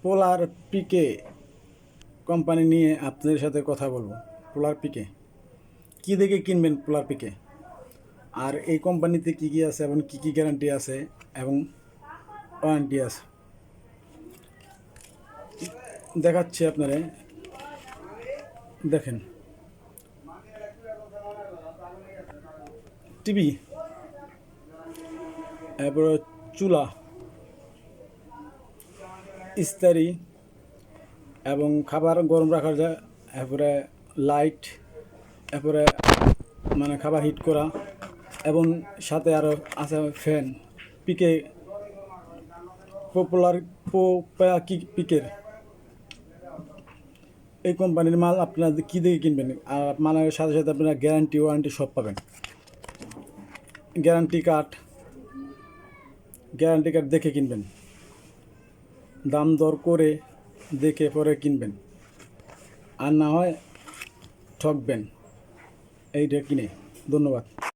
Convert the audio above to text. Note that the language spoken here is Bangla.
পোলার পিকে কোম্পানি নিয়ে আপনাদের সাথে কথা বলবো। পোলার পিকে কী দেখে কিনবেন পোলার পিকে, আর এই কোম্পানিতে কী কী আছে এবং কী কী গ্যারান্টি আছে এবং ওয়ারেন্টি আছে দেখাচ্ছি আপনারা। দেখেন, টিভি, এরপরে চুলা, ইস্তারি এবং খাবার গরম রাখা যায়, এরপরে লাইট, এরপরে মানে খাবার হিট করা, এবং সাথে আরও আছে ফ্যান। পিকে পপুলার পিকের এই কোম্পানির মাল আপনারা কী দেখে কিনবেন, আর মালের সাথে সাথে আপনারা গ্যারান্টি ওয়ারেন্টি সব পাবেন। গ্যারান্টি কার্ড দেখে কিনবেন, দাম দর করে দেখে পরে কিনবেন, আর না হয় ঠকবেন এইটা কিনে। ধন্যবাদ।